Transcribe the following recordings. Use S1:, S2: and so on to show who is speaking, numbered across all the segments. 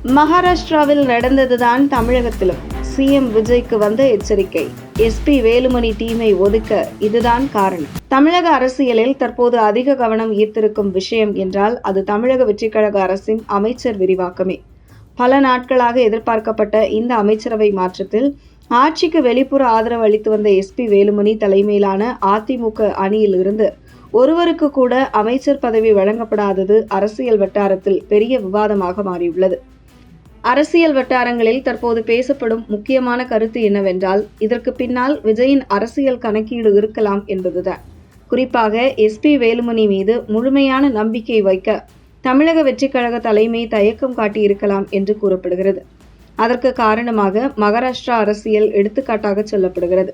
S1: மகாராஷ்டிராவில் நடந்ததுதான் தமிழகத்திலும். சிஎம் விஜய்க்கு வந்த எச்சரிக்கை. எஸ்பி வேலுமணி டீமை ஒதுக்க இதுதான் காரணம். தமிழக அரசியலில் தற்போது அதிக கவனம் ஈர்த்திருக்கும் விஷயம் என்றால் அது தமிழக வெற்றிக்கழக அரசின் அமைச்சர் விரிவாக்கமே. பல நாட்களாக எதிர்பார்க்கப்பட்ட இந்த அமைச்சரவை மாற்றத்தில் ஆட்சிக்கு வெளிப்புற ஆதரவு அளித்து வந்த எஸ்பி வேலுமணி தலைமையிலான அதிமுக அணியில் இருந்து ஒருவருக்கு கூட அமைச்சர் பதவி வழங்கப்படாதது அரசியல் வட்டாரத்தில் பெரிய விவாதமாக மாறியுள்ளது. அரசியல் வட்டாரங்களில் தற்போது பேசப்படும் முக்கியமான கருத்து என்னவென்றால், இதற்கு பின்னால் விஜயின் அரசியல் கணக்கீடு இருக்கலாம் என்பதுதான். குறிப்பாக எஸ்பி வேலுமணி மீது முழுமையான நம்பிக்கை வைக்க தமிழக வெற்றிக்கழக தலைமை தயக்கம் காட்டியிருக்கலாம் என்று கூறப்படுகிறது. அதற்கு காரணமாக மகாராஷ்டிரா அரசியல் எடுத்துக்காட்டாக சொல்லப்படுகிறது.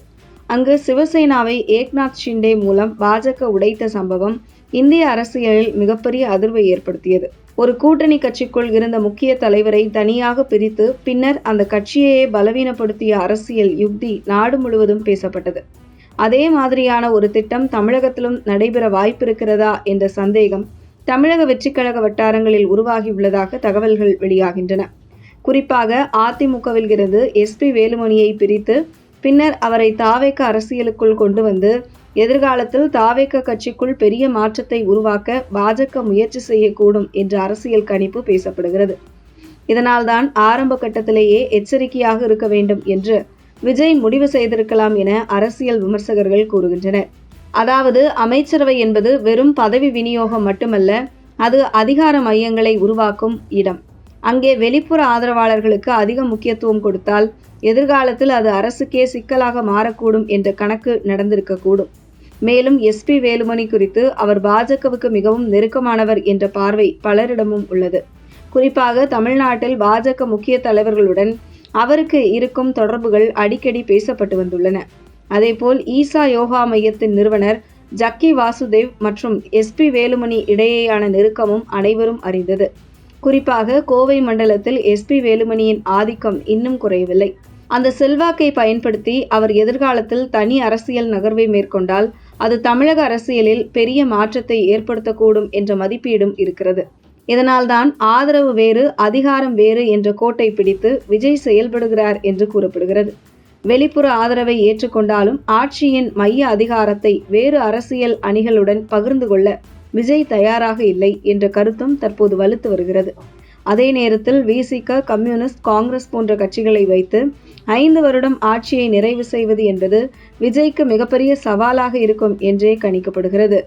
S1: அங்கு சிவசேனாவை ஏக்நாத் ஷிண்டே மூலம் பாஜக உடைத்த சம்பவம் இந்திய அரசியலில் மிகப்பெரிய அதிர்வை ஏற்படுத்தியது. ஒரு கூட்டணி கட்சிக்குள் இருந்த முக்கிய தலைவரை தனியாக பிரித்து பின்னர் அந்த கட்சியையே பலவீனப்படுத்திய அரசியல் யுக்தி நாடு முழுவதும் பேசப்பட்டது. அதே மாதிரியான ஒரு திட்டம் தமிழகத்திலும் நடைபெற வாய்ப்பிருக்கிறதா என்ற சந்தேகம் தமிழக வெற்றிக்கழக வட்டாரங்களில் உருவாகியுள்ளதாக தகவல்கள் வெளியாகின்றன. குறிப்பாக அதிமுகவில் இருந்து எஸ்பி வேலுமணியை பிரித்து பின்னர் அவரை தாவேக அரசியலுக்குள் கொண்டு வந்து எதிர்காலத்தில் தாவேக கட்சிக்குள் பெரிய மாற்றத்தை உருவாக்க பாஜக முயற்சி செய்யக்கூடும் என்ற அரசியல் கணிப்பு பேசப்படுகிறது. இதனால்தான் ஆரம்ப கட்டத்திலேயே எச்சரிக்கையாக இருக்க வேண்டும் என்று விஜய் முடிவு செய்திருக்கலாம் என அரசியல் விமர்சகர்கள் கூறுகின்றனர். அதாவது அமைச்சரவை என்பது வெறும் பதவி விநியோகம் மட்டுமல்ல, அது அதிகார மையங்களை உருவாக்கும் இடம். அங்கே வெளிப்புற ஆதரவாளர்களுக்கு அதிக முக்கியத்துவம் கொடுத்தால் எதிர்காலத்தில் அது அரசுக்கே சிக்கலாக மாறக்கூடும் என்ற கணக்கு நடந்திருக்கக்கூடும். மேலும் எஸ்பி வேலுமணி குறித்து அவர் பாஜகவுக்கு மிகவும் நெருக்கமானவர் என்ற பார்வை பலரிடமும் உள்ளது. குறிப்பாக தமிழ்நாட்டில் பாஜக முக்கிய தலைவர்களுடன் அவருக்கு இருக்கும் தொடர்புகள் அடிக்கடி பேசப்பட்டு வந்துள்ளன. அதேபோல் ஈசா யோகா மையத்தின் நிறுவனர் ஜக்கி வாசுதேவ் மற்றும் எஸ்பி வேலுமணி இடையேயான நெருக்கமும் அனைவரும் அறிந்தது. குறிப்பாக கோவை மண்டலத்தில் எஸ்பி வேலுமணியின் ஆதிக்கம் இன்னும் குறையவில்லை. அந்த செல்வாக்கை பயன்படுத்தி அவர் எதிர்காலத்தில் தனி அரசியல் நகர்வை மேற்கொண்டால் அது தமிழக அரசியலில் பெரிய மாற்றத்தை ஏற்படுத்தக்கூடும் என்ற மதிப்பீடும் இருக்கிறது. இதனால்தான் ஆதரவு வேறு அதிகாரம் வேறு என்ற கோட்டை பிடித்து விஜய் செயல்படுகிறார் என்று கூறப்படுகிறது. வெளிப்புற ஆதரவை ஏற்றுக்கொண்டாலும் ஆட்சியின் மைய அதிகாரத்தை வேறு அரசியல் அணிகளுடன் பகிர்ந்து கொள்ள விஜய் தயாராக இல்லை என்ற கருத்தும் தற்போது வலுத்து வருகிறது. அதே நேரத்தில் விசிக, கம்யூனிஸ்ட், காங்கிரஸ் போன்ற கட்சிகளை வைத்து 5 வருடம் ஆட்சியை நிறைவு செய்வது என்பது விஜய்க்கு மிகப்பெரிய சவாலாக இருக்கும் என்றே கணிக்கப்படுகிறது.